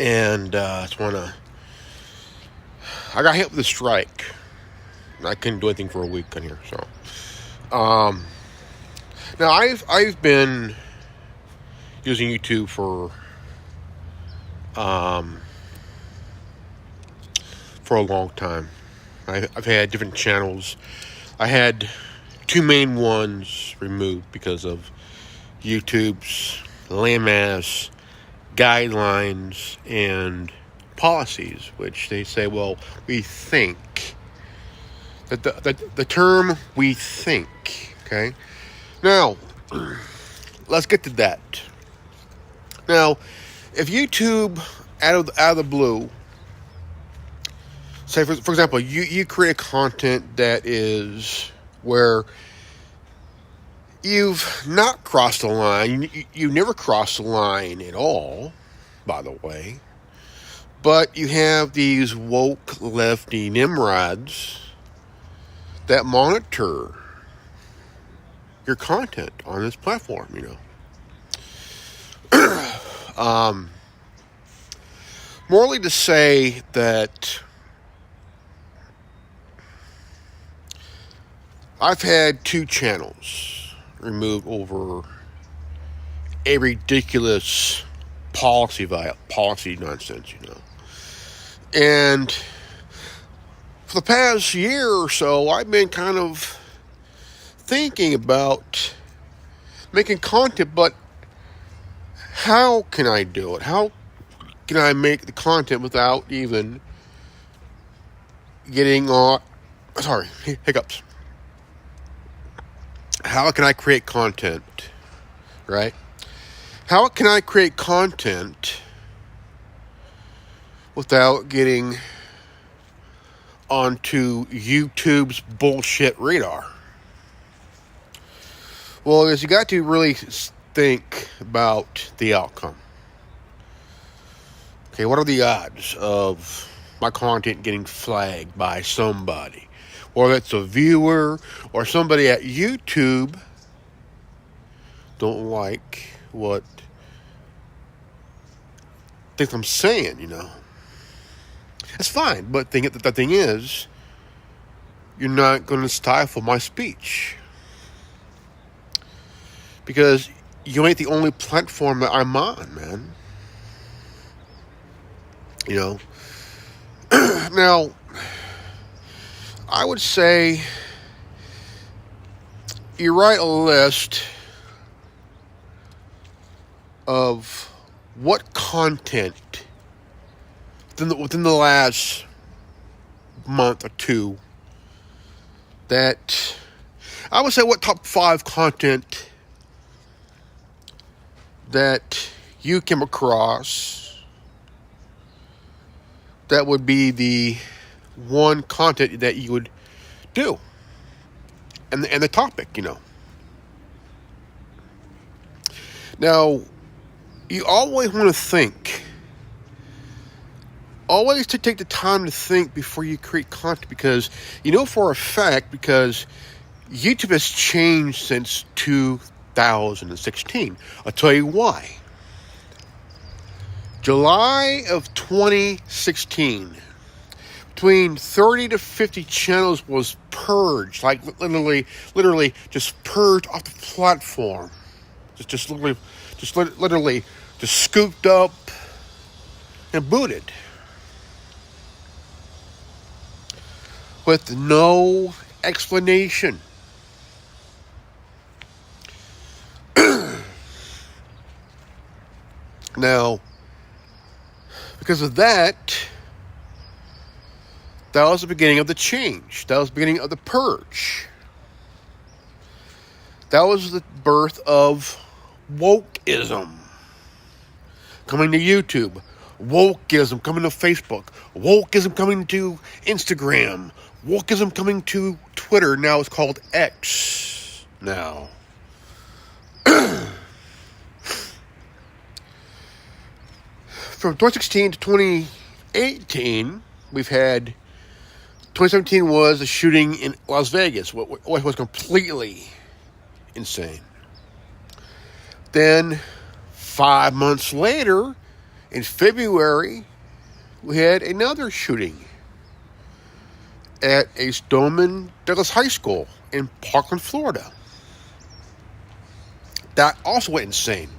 and I got hit with a strike. I couldn't do anything for a week on here. So, now I've been using YouTube for a long time. I've had different channels. I had two main ones removed because of YouTube's lame-ass guidelines and policies, which they say, well, we think. The term "we think," okay? Now, let's get to that. Now, if YouTube, out of the blue, say, for example, you create a content that is where you've not crossed the line. You never crossed the line at all, by the way. But you have these woke lefty nimrods that monitor your content on this platform, Morally to say that I've had two channels removed over a ridiculous policy nonsense, And for the past year or so, I've been kind of thinking about making content, but how can I do it? How can I make the content without even getting on... Sorry, hiccups. How can I create content, right? How can I create content without getting onto YouTube's bullshit radar? Well, is you got to really think about the outcome. Okay, what are the odds of my content getting flagged by somebody? Whether it's a viewer or somebody at YouTube don't like what thinks I'm saying, It's fine, but the thing is, you're not going to stifle my speech. Because you ain't the only platform that I'm on, man. Now, I would say you write a list of what content within the last month or two that I would say what top 5 content that you came across that would be the one content that you would do, and the topic, Now, you always want to think. Always to take the time to think before you create content, because for a fact, because YouTube has changed since 2016. I'll tell you why. July of 2016, between 30 to 50 channels was purged, like literally just purged off the platform. Just literally scooped up and booted. With no explanation. Now, because of that was the beginning of the change. That was the beginning of the purge. That was the birth of wokeism coming to YouTube. Wokeism coming to Facebook. Wokeism coming to Instagram. Wokeism coming to Twitter. Now it's called X. Now. From 2016 to 2018, we've had... 2017 was a shooting in Las Vegas, what was completely insane. Then, 5 months later, In February, we had another shooting at a Stoneman Douglas High School in Parkland, Florida. That also went insane.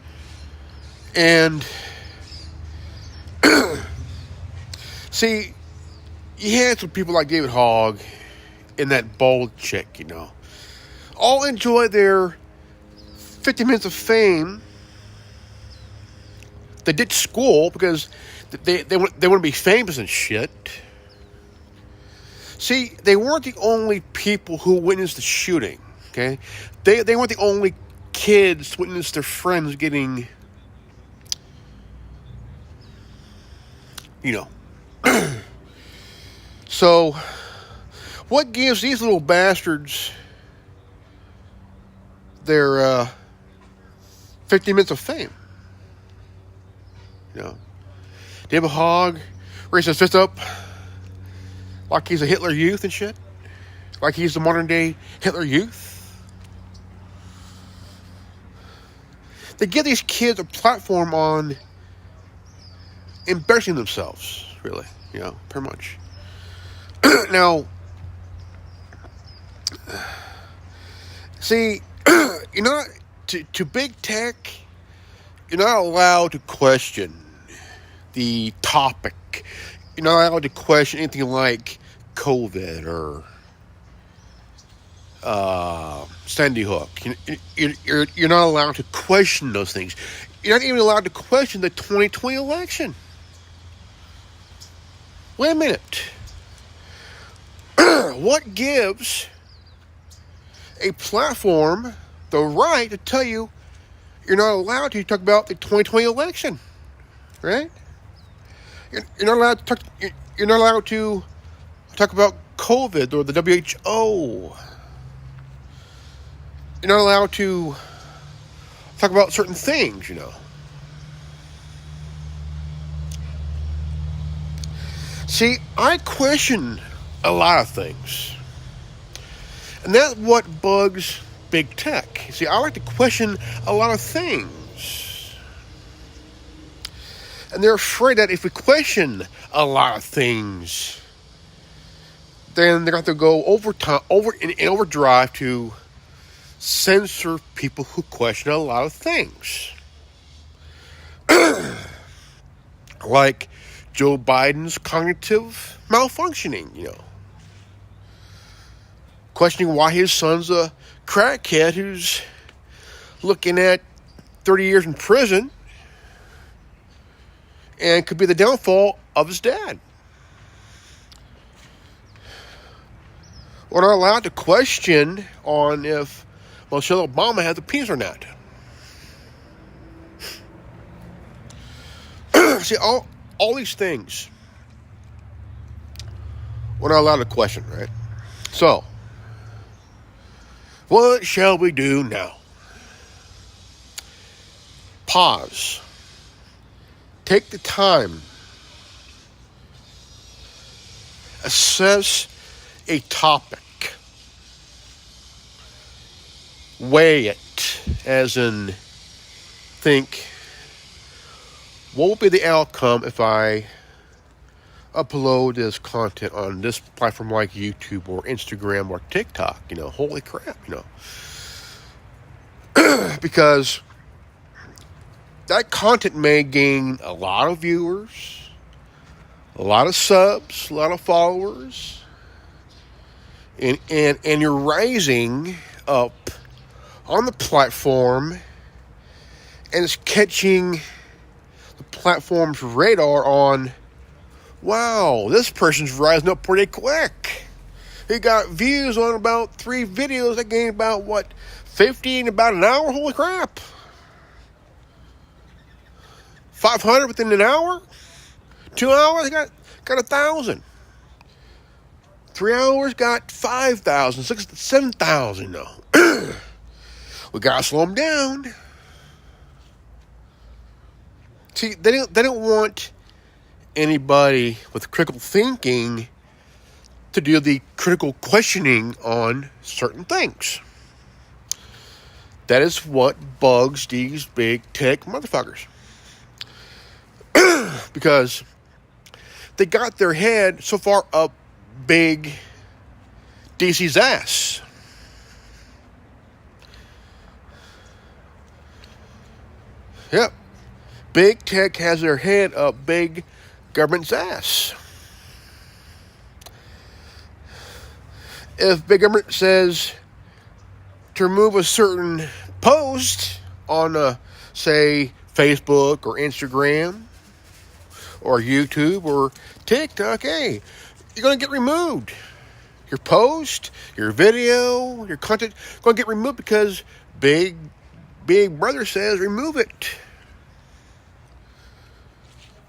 And see, you had some people like David Hogg and that bald chick, you know, all enjoy their 50 minutes of fame. They did school because they want to be famous and shit. See, they weren't the only people who witnessed the shooting, okay? They weren't the only kids to witness their friends getting, you know. So, what gives these little bastards their 50 minutes of fame? You know, David Hogg raised his fist up like he's a Hitler Youth and shit. Like he's the modern day Hitler Youth. They give these kids a platform on embarrassing themselves, really. You know, pretty much. Now, see, you're not, to big tech, you're not allowed to question the topic. You're not allowed to question anything like COVID or Sandy Hook. You're not allowed to question those things. You're not even allowed to question the 2020 election. Wait a minute. What gives a platform the right to tell you you're not allowed to talk about the 2020 election? Right? You're not allowed to talk. You're not allowed to talk about COVID or the WHO. You're not allowed to talk about certain things, you know. See, I question a lot of things. And that's what bugs big tech. See, I like to question a lot of things. And they're afraid that if we question a lot of things, then they're going to have to go in overdrive to censor people who question a lot of things. Like Joe Biden's cognitive malfunctioning, you know. Questioning why his son's a crackhead who's looking at 30 years in prison and could be the downfall of his dad. We're not allowed to question on if Michelle Obama had the penis or not. See, all these things we're not allowed to question, right? So, what shall we do now? Pause. Take the time. Assess a topic. Weigh it, as in think, what will be the outcome if I upload this content on this platform like YouTube or Instagram or TikTok? You know, holy crap, you know. Because that content may gain a lot of viewers, a lot of subs, a lot of followers, and you're rising up on the platform, and it's catching the platform's radar on, wow, this person's rising up pretty quick. He got views on about 3 videos that gained about, 50 in about an hour? Holy crap. 500 within an hour? 2 hours, got 1,000. 3 hours, got 5,000, 6,000, 7,000, no. We gotta slow them down. See, they don't want anybody with critical thinking to do the critical questioning on certain things. That is what bugs these big tech motherfuckers. because they got their head so far up Big DC's ass. Yep. Big tech has their head up big government's ass. If big government says to remove a certain post on, say, Facebook or Instagram or YouTube or TikTok, hey, you're going to get removed. Your post, your video, your content going to get removed because Big Brother says remove it.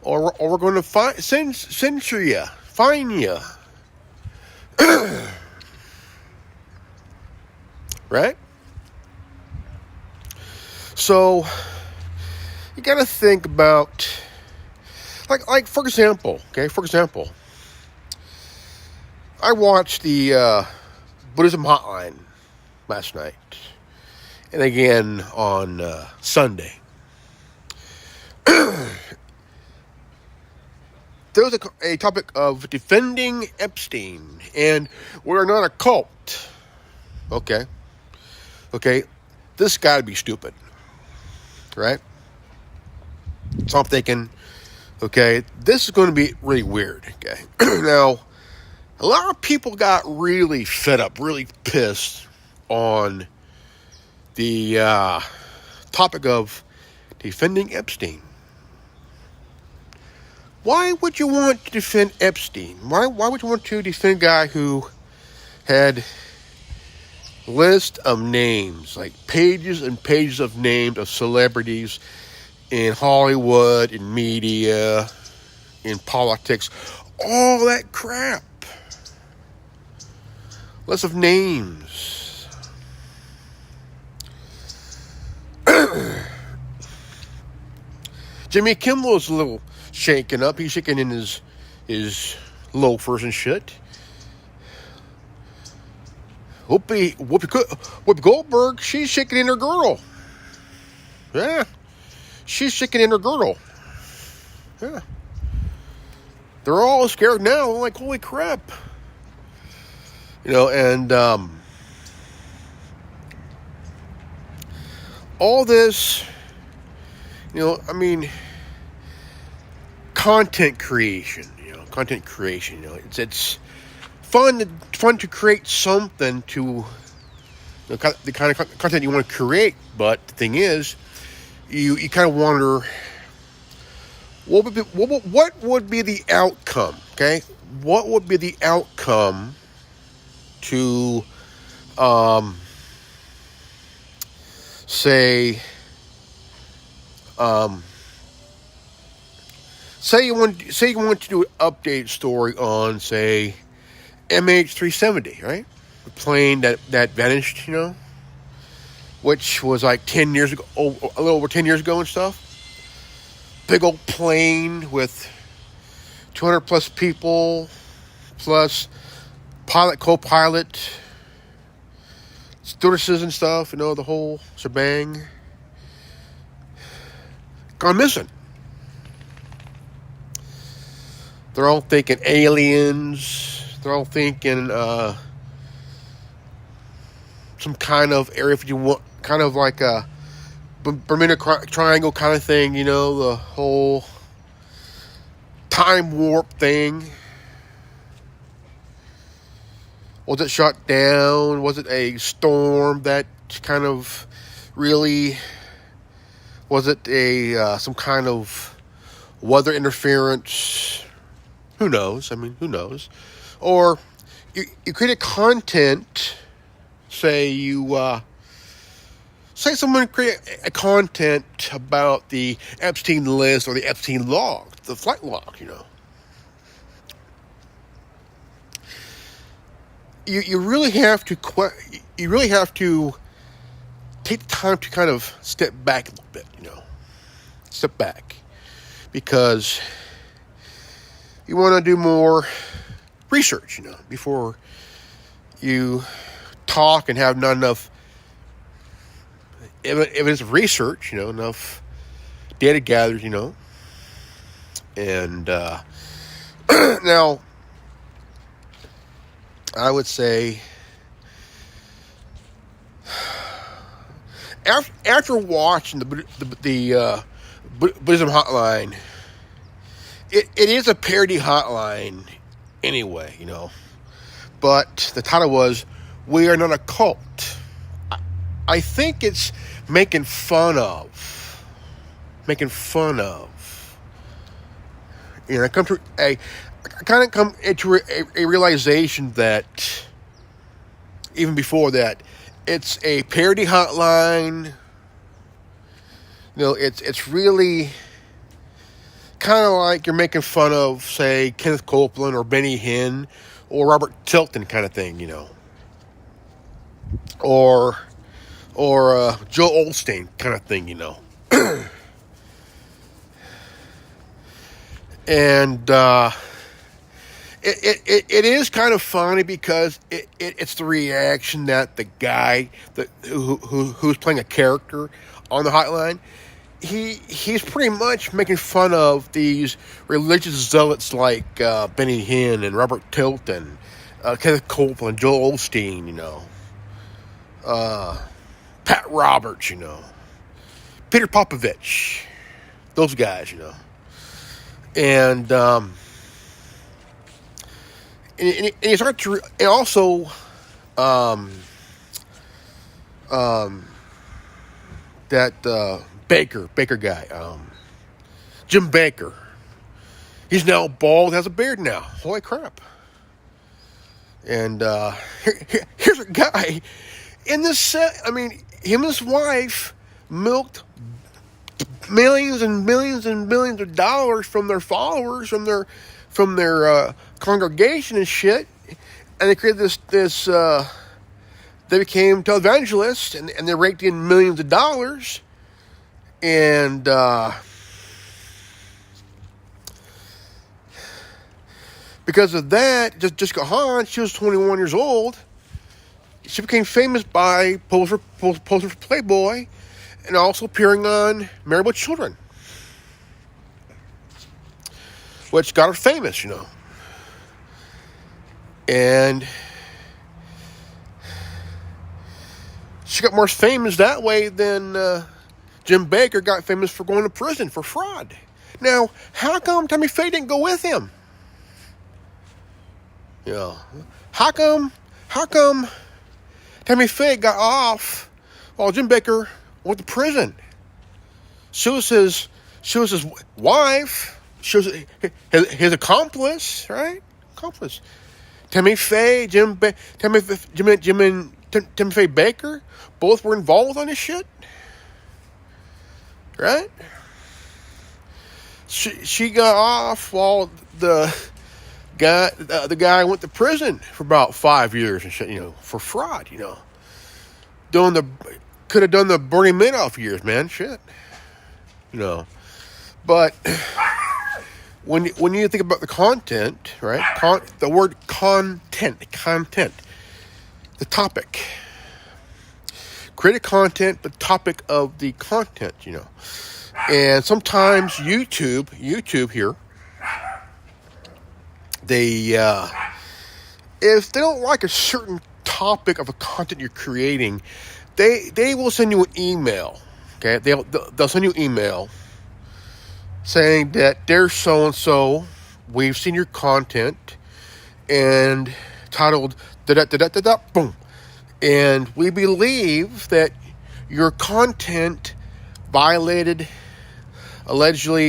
Or we're going to censor you, fine you. Right? So, you got to think about, like for example, I watched the Buddhism Hotline last night, and again on Sunday. There was a topic of defending Epstein, and we're not a cult. Okay, this got to be stupid, right? So I'm thinking, okay, this is going to be really weird. Okay, now a lot of people got really fed up, really pissed on the topic of defending Epstein. Why would you want to defend Epstein? Why would you want to defend a guy who had a list of names, like pages and pages of names of celebrities in Hollywood, in media, in politics, all that crap. List of names. Jimmy Kimmel's a little shaken up. He's shaking in his loafers and shit. Whoopi Goldberg, she's shaking in her girdle. Yeah. She's shaking in her girdle. Yeah. They're all scared now. They're like, holy crap. And all this, content creation, it's fun to create something to the kind of content you want to create, but the thing is, you kind of wonder what would be the outcome, okay? What would be the outcome to say you want to do an update story on, say, MH370, right? The plane that vanished, which was like 10 years ago, a little over 10 years ago and stuff. Big old plane with 200 plus people, plus pilot, co-pilot, stewardesses and stuff, the whole shebang. Gone missing. They're all thinking aliens. They're all thinking some kind of area, if you want, kind of like a Bermuda Triangle kind of thing, the whole time warp thing. Was it shut down? Was it a storm that kind of really... Was it some kind of weather interference? Who knows? Who knows? Or you create a content, say someone create a content about the Epstein list or the Epstein log, the flight log, You really have to take the time to kind of step back a little bit, Step back. Because you want to do more research, before you talk and have not enough evidence of research, enough data gathered, And now, I would say after watching the Buddhism Hotline, it is a parody hotline anyway, But the title was "We Are Not a Cult." I think it's making fun of. I kind of come into a realization that even before that, it's a parody hotline. It's really kind of like you're making fun of, say, Kenneth Copeland or Benny Hinn or Robert Tilton kind of thing, or Joe Osteen kind of thing, And it is kind of funny because it's the reaction that the guy who's playing a character on the hotline, he's pretty much making fun of these religious zealots like Benny Hinn and Robert Tilton, Kenneth Copeland, Joel Osteen, Pat Roberts, Peter Popovich, those guys, And you start to, and also, that Baker guy, Jim Baker. He's now bald, has a beard now. Holy crap! And here's a guy in this set. I mean, him and his wife milked millions and millions and millions of dollars from their followers, from their congregation and shit, and they created this. They became televangelists, and they raked in millions of dollars, and because of that, Jessica Hahn, she was 21 years old. She became famous by posing for Playboy, and also appearing on Married with Children, which got her famous, And she got more famous that way than Jim Baker got famous for going to prison for fraud. Now, how come Tammy Faye didn't go with him? How come Tammy Faye got off while Jim Baker went to prison? She was his wife. She was his accomplice, right? Accomplice. Tammy Faye, Jim Faye Baker, both were involved on this shit, right? She got off while the guy went to prison for about 5 years and shit, for fraud, could have done the Bernie Madoff years, man, shit, But when you think about the content, right? The word content, the topic. Create content, the topic of the content, And sometimes YouTube here, they if they don't like a certain topic of a content you're creating, they will send you an email. Okay, they'll send you an email saying that there's so-and-so, we've seen your content, and titled da-da-da-da-da-da, boom. And we believe that your content allegedly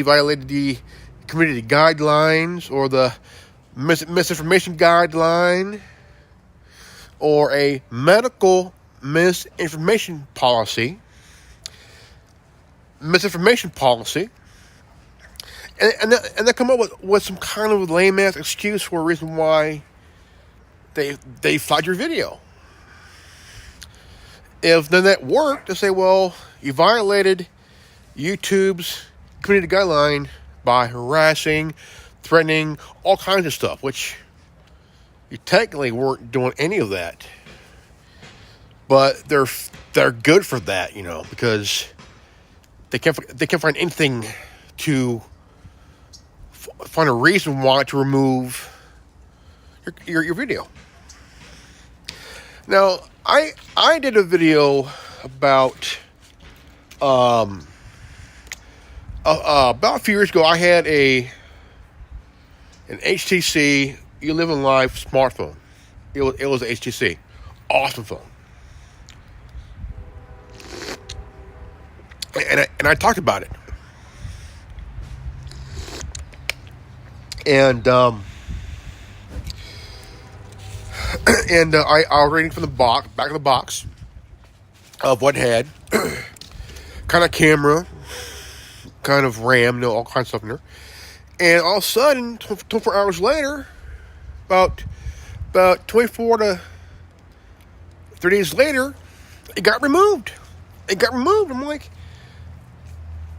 violated the community guidelines or the misinformation guideline or a medical misinformation policy. And they come up with some kind of lame-ass excuse for a reason why they flagged your video. If then that worked, they say, well, you violated YouTube's community guideline by harassing, threatening, all kinds of stuff, which you technically weren't doing any of that. But they're good for that, because they can't find anything to find a reason why to remove your video. Now, I did a video about a few years ago. I had an HTC You Live in Life smartphone. It was an HTC, awesome phone. And I talked about it. And I was reading from the back of the box of what had kind of camera, kind of RAM, all kinds of stuff in there. And all of a sudden, 24 hours later, about 24 to 30 days later, it got removed. I'm like,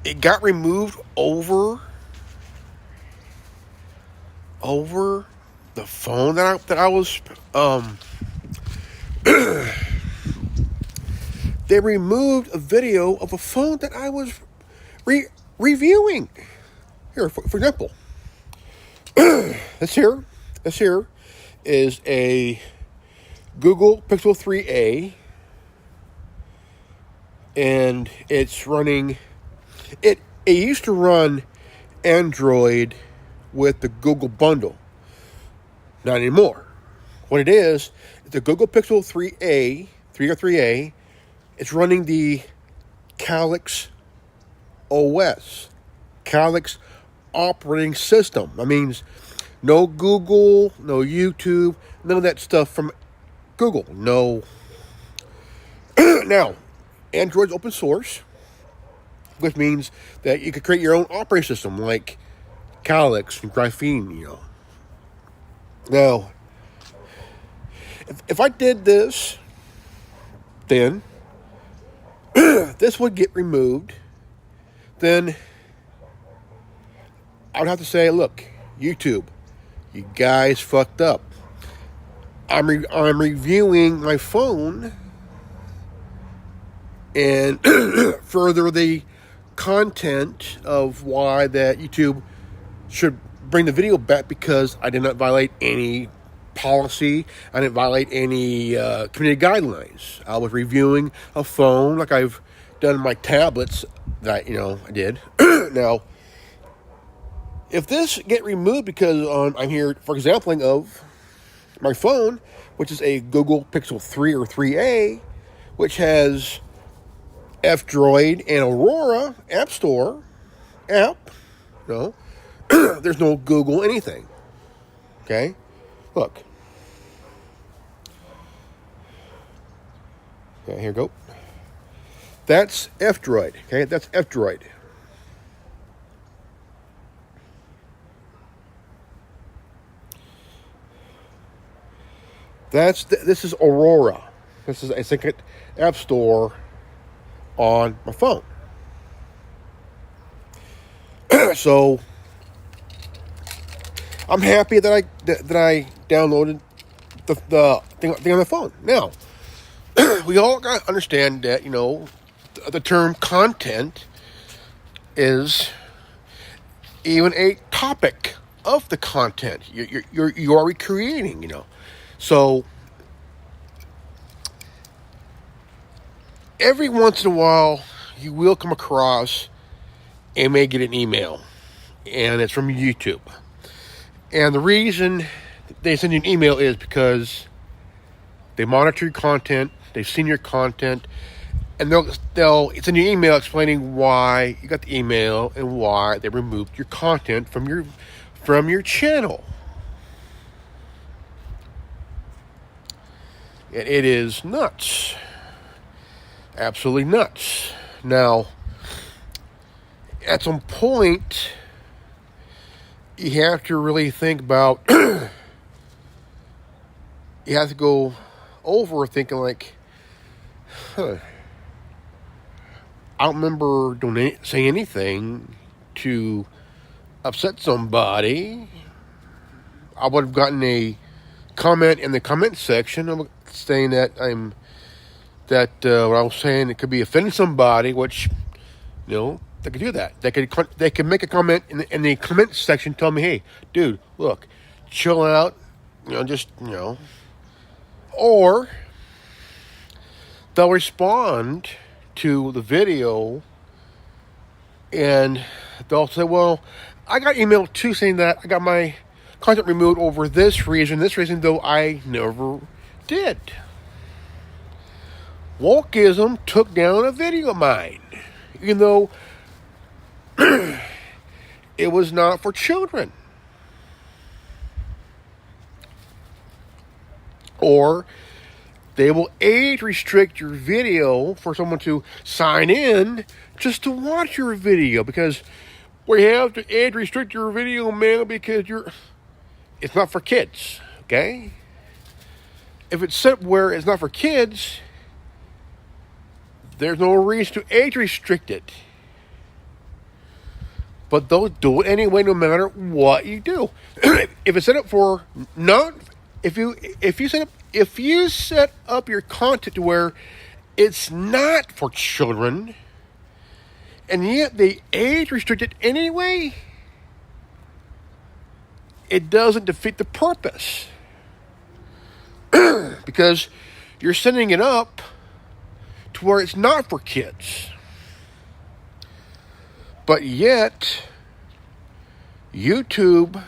it got removed over the phone that I was they removed a video of a phone that I was reviewing. Here, for example, this here is a Google Pixel 3a, and it's running. It used to run Android with the Google bundle. Not anymore. What it is, the Google Pixel 3a. It's running the Calyx OS, Calyx operating system. That means no Google, no YouTube, none of that stuff from Google. No. Now, Android's open source, which means that you could create your own operating system like Calyx and Graphene, Now, if I did this, then this would get removed. Then I would have to say, look, YouTube, you guys fucked up. I'm reviewing my phone and further the content of why that YouTube should bring the video back, because I did not violate any policy. I didn't violate any community guidelines. I was reviewing a phone like I've done my tablets that I did. Now, if this get removed because I'm here for exampling of my phone, which is a Google Pixel 3 or 3a, which has F-Droid and Aurora App Store app, there's no Google anything. Okay? Look. Okay, here we go. That's F-Droid. Okay, that's F-Droid. This is Aurora. This is a second app store on my phone. So I'm happy that I downloaded the thing on the phone. Now, we all got to understand that the term content is even a topic of the content you are recreating. So every once in a while, you will come across and may get an email, and it's from YouTube. And the reason they send you an email is because they monitor your content, they've seen your content, and they'll send you an email explaining why you got the email and why they removed your content from your channel. And it is nuts. Absolutely nuts. Now, at some point, you have to really think about, you have to go over thinking like, I don't remember saying anything to upset somebody. I would have gotten a comment in the comment section saying that what I was saying, it could be offending somebody, which, They could do that. They could make a comment in the comment section, tell me, hey, dude, look, chill out, just or they'll respond to the video and they'll say, well, I got emailed too saying that I got my content removed over this reason, though I never did. Wokeism took down a video of mine, even though it was not for children. Or they will age restrict your video for someone to sign in just to watch your video, because we have to age restrict your video, man, because it's not for kids, okay? If it's set where it's not for kids, there's no reason to age restrict it. But they'll do it anyway, no matter what you do. If it's set up for if you set up your content to where it's not for children, and yet they age restrict it anyway, it doesn't defeat the purpose. Because you're setting it up to where it's not for kids. But yet, YouTube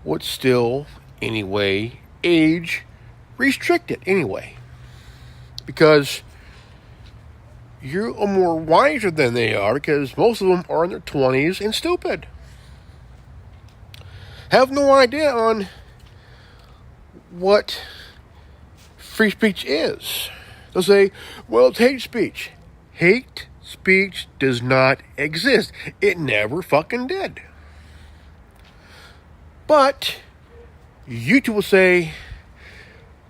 would still, anyway, age restrict it anyway. Because you are more wiser than they are, because most of them are in their 20s and stupid. Have no idea on what free speech is. They'll say, well, it's hate speech. Hate speech does not exist. It never fucking did. But YouTube will say,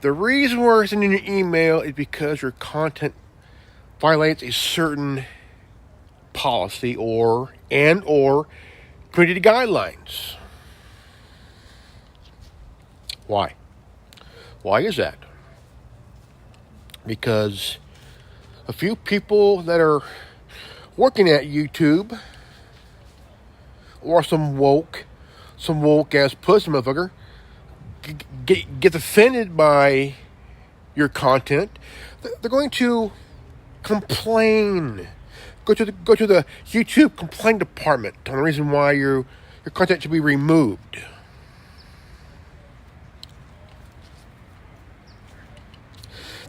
the reason we're sending you an email is because your content violates a certain policy or community guidelines. Why? Why is that? Because a few people that are working at YouTube, or some woke ass pussy motherfucker, gets offended by your content, they're going to complain. Go to the YouTube complaint department on the reason why your content should be removed.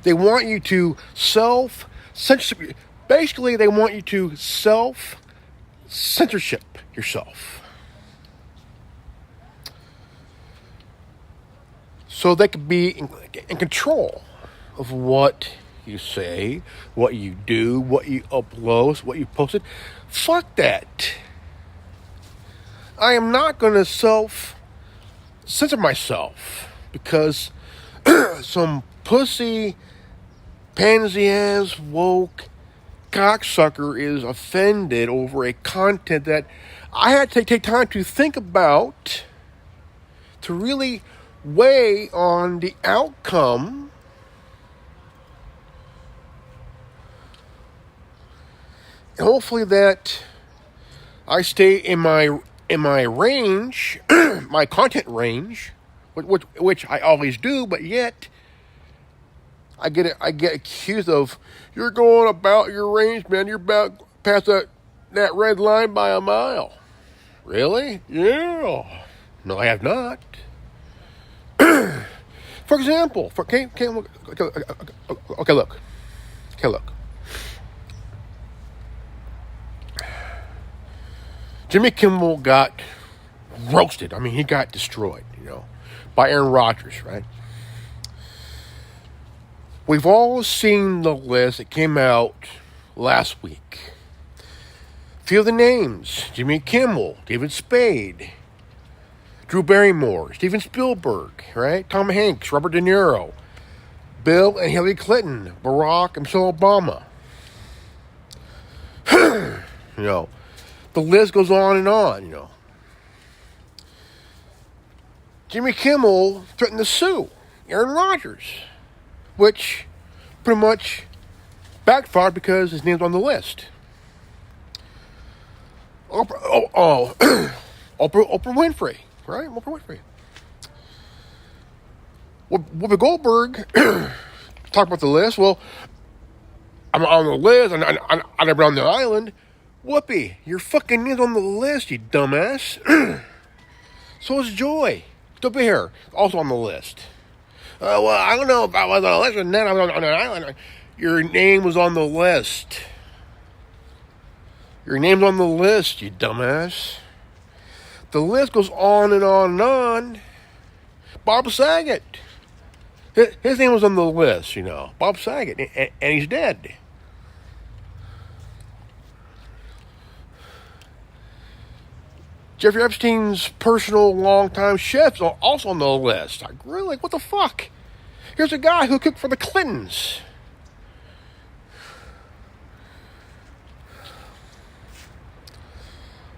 They want you to self-censorship. Basically, they want you to self-censorship yourself. So they could be in control of what you say, what you do, what you upload, what you posted. Fuck that. I am not going to self-censor myself because some pussy, pansy-ass, woke cocksucker is offended over a content that I had to take time to think about, to really weigh on the outcome. And hopefully that I stay in my range, my content range, which I always do, but yet I get accused of, you're going about your range, man. You're about past that red line by a mile. Really? Yeah. No, I have not. For example, okay, look. Jimmy Kimmel got roasted. I mean, he got destroyed, by Aaron Rodgers, right? We've all seen the list that came out last week. A few of the names: Jimmy Kimmel, David Spade, Drew Barrymore, Steven Spielberg, right? Tom Hanks, Robert De Niro, Bill and Hillary Clinton, Barack and Michelle Obama. The list goes on and on, Jimmy Kimmel threatened to sue Aaron Rodgers, which pretty much backfired because his name's on the list. Oprah Winfrey, right? Oprah Winfrey. Whoopi Goldberg talk about the list. Well, I'm on the list. I'm never on the island. Whoopi, your fucking name's on the list, you dumbass. So is Joy. Still be here. Also on the list. Well, I don't know if I was on the list, and then I was on an island. Your name was on the list. Your name's on the list, you dumbass. The list goes on and on and on. Bob Saget. His name was on the list, you know. Bob Saget. And he's dead. Jeffrey Epstein's personal longtime chef's also on the list. Like, really? What the fuck? Here's a guy who cooked for the Clintons.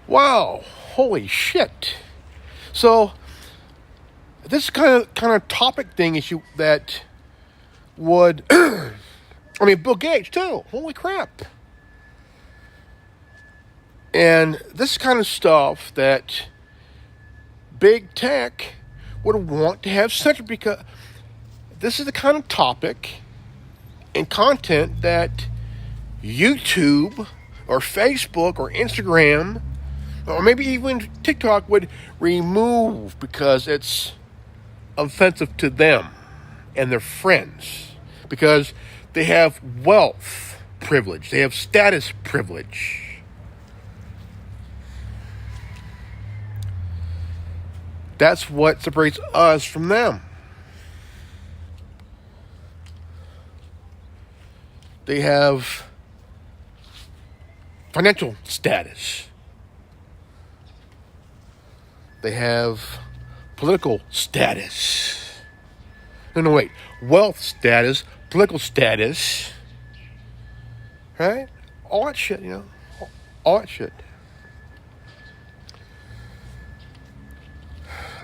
Wow. Holy shit. So, this kind of topic thing issue that would... I mean, Bill Gates, too. Holy crap. And this kind of stuff that big tech would want to have censored, because this is the kind of topic and content that YouTube or Facebook or Instagram or maybe even TikTok would remove because it's offensive to them and their friends, because they have wealth privilege, they have status privilege. That's what separates us from them. They have financial status. They have political status. No, wait. Wealth status, political status. Right? All that shit, you know. All that shit.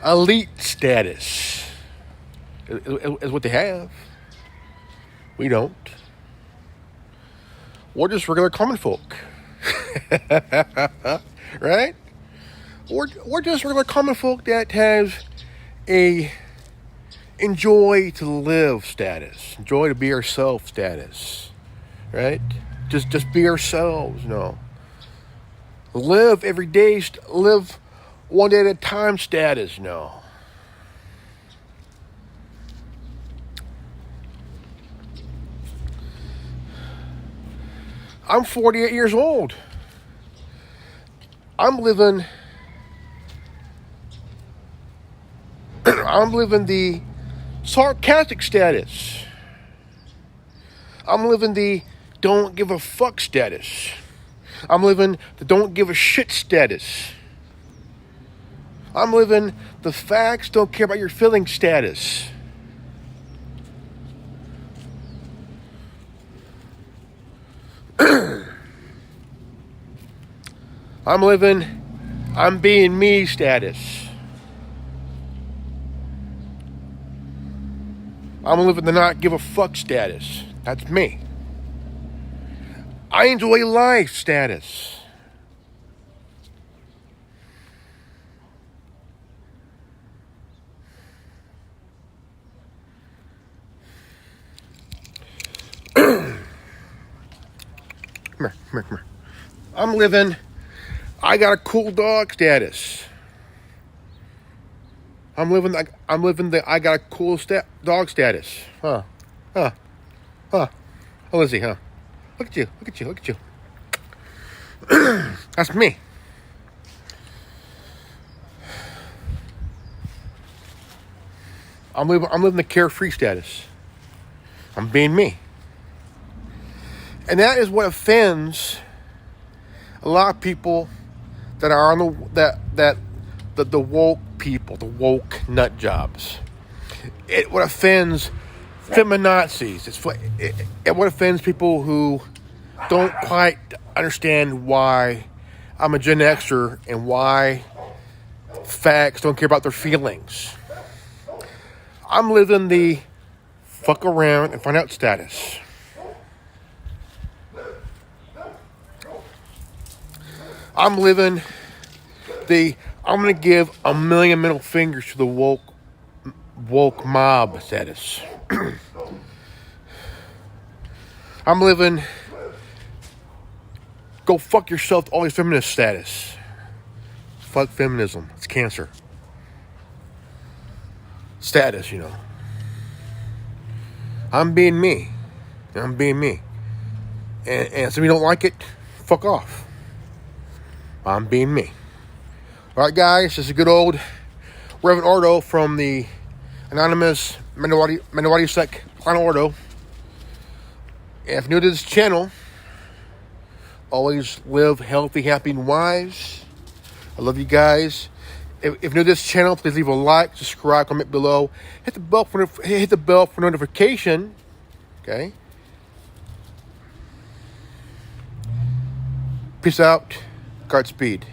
Elite status is what they have. We don't. We're just regular common folk. Right? We're just regular common folk that have a enjoy to live status. Enjoy to be ourselves status. Right? Just be ourselves, you know. Live every day, live one day at a time status, no. I'm 48 years old. I'm living the sarcastic status. I'm living the don't give a fuck status. I'm living the don't give a shit status. I'm living the facts, don't care about your feelings status. I'm living, I'm being me status. I'm living the not give a fuck status. That's me. I enjoy life status. Come here. I'm living, I got a cool dog status. I'm living the I got a cool dog status. Oh, Lizzie, huh? Look at you. That's me. I'm living the carefree status. I'm being me. And that is what offends a lot of people that are on the woke people, the woke nut jobs. What offends feminazis. It what offends people who don't quite understand why I'm a Gen Xer and why facts don't care about their feelings. I'm living the fuck around and find out status. I'm living I'm gonna give a million middle fingers to the woke mob status. I'm living go fuck yourself to all your feminist status. Fuck feminism. It's cancer. Status, you know. I'm being me. I'm being me. And some of you don't like it, fuck off. I'm being me. Alright, guys, this is a good old Reverend Ordo from the anonymous Mando'Ade sect Clan Ordo. And if you're new to this channel, always live healthy, happy, and wise. I love you guys. If you're new to this channel, please leave a like, subscribe, comment below. Hit the bell for notification. Okay. Peace out. Godspeed.